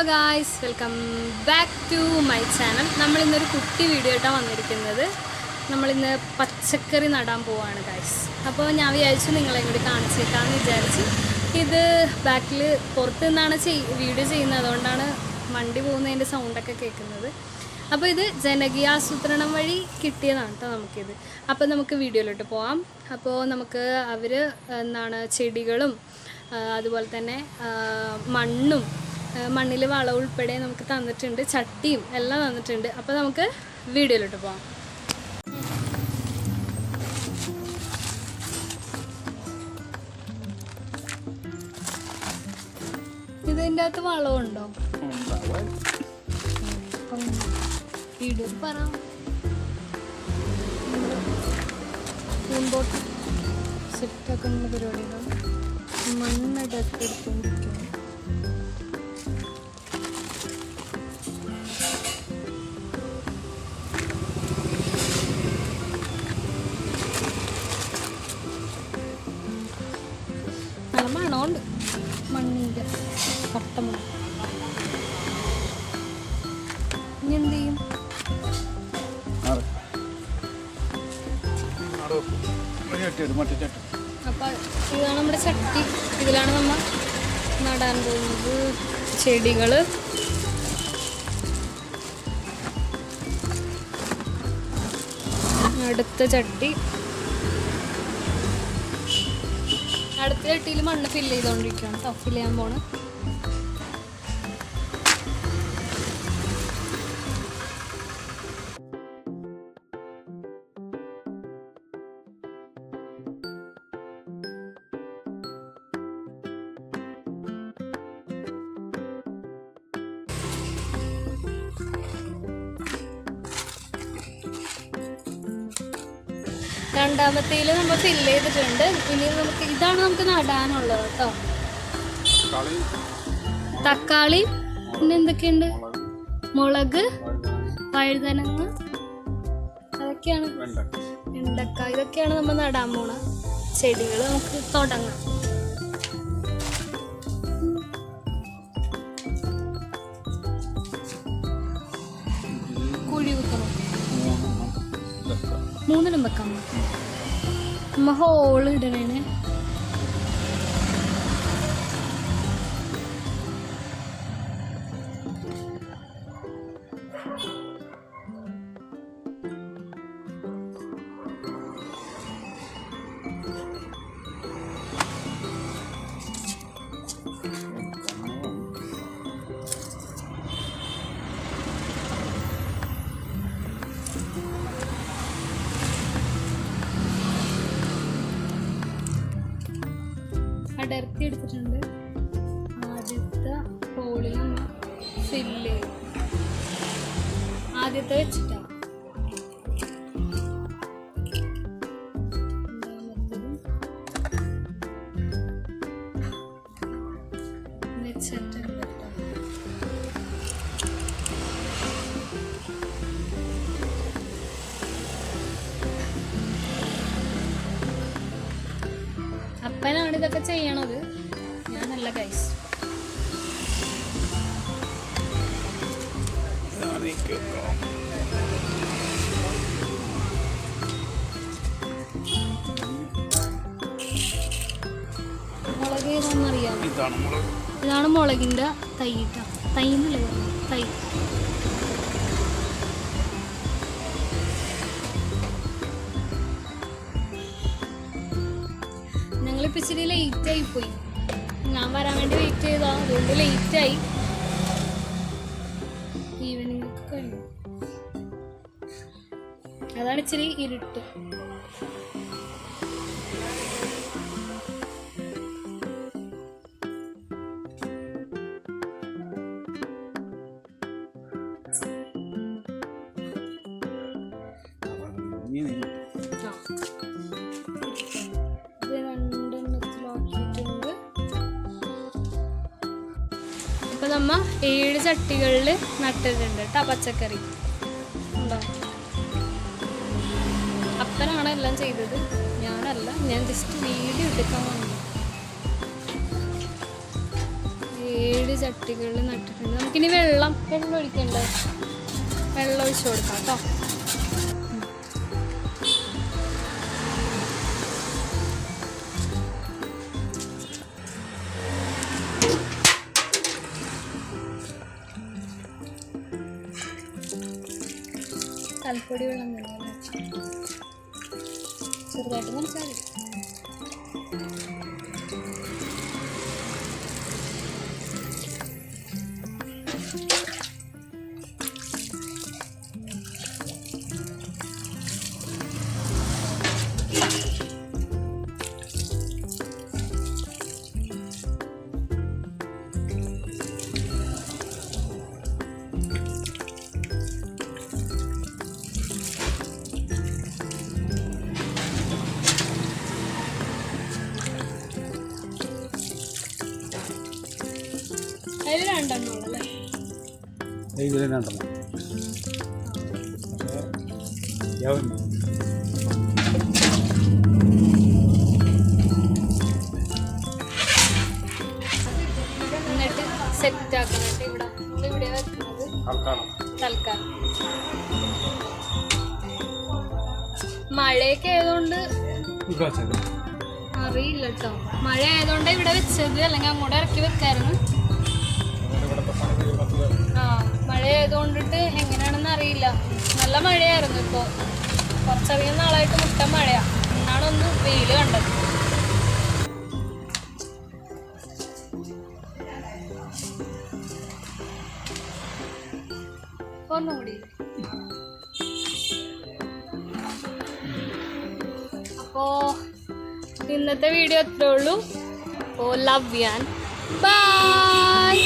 Guys, welcome back to my channel. നമ്മളിന്നൊരു കുട്ടി video ആയിട്ടാണ് വന്നിരിക്കുന്നത്. നമ്മളിന്ന് പച്ചക്കറി നടാൻ പോവാണ് ഗായ്സ്. അപ്പോൾ ഞാൻ വിചാരിച്ചു നിങ്ങളെ കൂടി കാണിച്ചേക്കാമെന്ന് വിചാരിച്ചു. ഇത് ബാക്കിൽ പുറത്തു നിന്നാണ് വീഡിയോ ചെയ്യുന്നത്, അതുകൊണ്ടാണ് വണ്ടി പോകുന്നതിൻ്റെ സൗണ്ടൊക്കെ കേൾക്കുന്നത്. അപ്പോൾ ഇത് ജനകീയാസൂത്രണം വഴി കിട്ടിയതാണ് കേട്ടോ നമുക്കിത്. അപ്പോൾ നമുക്ക് വീഡിയോയിലോട്ട് പോവാം. അപ്പോൾ നമുക്ക് അവർ ചെടികളും അതുപോലെ തന്നെ മണ്ണും മണ്ണിൽ വളം ഉൾപ്പെടെ നമുക്ക് തന്നിട്ടുണ്ട്, ചട്ടിയും എല്ലാം തന്നിട്ടുണ്ട്. അപ്പോൾ നമുക്ക് വീഡിയോയിലോട്ട് പോകാം. ഇതിൻ്റെ അകത്ത് വളമുണ്ടോ? വീഡിയോയിൽ പറ. പൂന്തോട്ടം സെറ്റാക്കുന്ന പരിപാടികൾ, മണ്ണിടക്ക് എടുത്തുകൊണ്ടിരിക്കുന്നു. നല്ല മണമുണ്ട്, മണ്ണിൻ്റെ കട്ടമണം. ഇനി എന്ത് ചെയ്യും? അപ്പം ഇതാണ് നമ്മുടെ ചട്ടി. ഇതിലാണ് നമ്മൾ നടാൻ പോകുന്നത് ചെടികൾ. അടുത്ത ചട്ടിയിൽ മണ്ണ് ഫില്ല് ചെയ്തുകൊണ്ടിരിക്കുകയാണ് കേട്ടോ. ഫില്ല് ചെയ്യാൻ പോണ്. രണ്ടാമത്തേൽ നമ്മൾ ഫില്ല് ചെയ്തിട്ടുണ്ട്. ഇനി ഇതാണ് നമുക്ക് നടാനുള്ളത് കേട്ടോ. തക്കാളി, പിന്നെ എന്തൊക്കെയുണ്ട്, മുളക്, വഴുതനങ്ങ, അതൊക്കെയാണ്, വെണ്ടക്ക, ഇതൊക്കെയാണ് നമ്മൾ നടാൻ പോണ ചെടികൾ. നമുക്ക് തുടങ്ങാം. കുഴി കുത്തണം, 3 വെക്കാം. നമ്മ ഹോള് ഇടണേ. അടർത്തി എടുത്തിട്ടുണ്ട്. ആദ്യത്തെ ഹോളിൽ നമ്മൾ ഫില്ല് ചെയ്യും. ആദ്യത്തെ വെച്ചിട്ടാണ്. അപ്പനാണ് ഇതൊക്കെ ചെയ്യണത്, ഞാനല്ല ഗൈസ്. മുളക് ഏതാണെന്നറിയാമോ? ഇതാണ് മുളകിൻ്റെ തൈ. തൈന്നല്ലേ തൈ. ഞങ്ങളിപ്പോൾ ഇച്ചിരി ലേറ്റായി പോയി. ഞാൻ വരാൻ വേണ്ടി വെയിറ്റ് ചെയ്താ, അതുകൊണ്ട് ലേറ്റായി. ഈവനിങ് ഒക്കെ കഴിഞ്ഞു, അതാണ് ഇച്ചിരി ഇരുട്ട്. അപ്പോൾ നമ്മ 7 ചട്ടികളിൽ നട്ടിട്ടുണ്ട് കേട്ടോ പച്ചക്കറി. ഉണ്ടോ? അപ്പനാണ് എല്ലാം ചെയ്തത്, ഞാനല്ല. ഞാൻ ജസ്റ്റ് വീഡിയോ എടുക്കാൻ വന്നു. 7 ചട്ടികളിൽ നട്ടിട്ടുണ്ട്. നമുക്കിനി വെള്ളം ഒഴിക്കണ്ടേ? വെള്ളം ഒഴിച്ചു കൊടുക്കാം കേട്ടോ. കൽപ്പൊടി വെള്ളം ചെറുതായിട്ട് മനസ്സിലായി. അതിൽ 2 എണ്ണം അല്ലേ? ഇതിൽ 2 എണ്ണം. എന്നിട്ട് സെറ്റ് ആക്കണം. ഇവിടെ വെക്കുന്നത് തൽക്കാലം. മഴയൊക്കെ ആയതുകൊണ്ട് അറിയില്ല കേട്ടോ. മഴ ആയതുകൊണ്ട് ഇവിടെ വെച്ചത്, അല്ലെങ്കിൽ അങ്ങോട്ട് ഇറക്കി വെക്കായിരുന്നു. മഴ ആയതുകൊണ്ടിട്ട് എങ്ങനെയാണെന്ന് അറിയില്ല. നല്ല മഴയായിരുന്നു. ഇപ്പോൾ കുറച്ചധികം നാളായിട്ട് മുട്ട മഴയാ. എന്നാണ് ഒന്ന് വെയില് കണ്ടത്. ഒന്നുകൂടി. അപ്പോ ഇന്നത്തെ വീഡിയോ അത്രേ ഉള്ളൂ. അപ്പോൾ ലവ് യു ആൻഡ് ബൈ.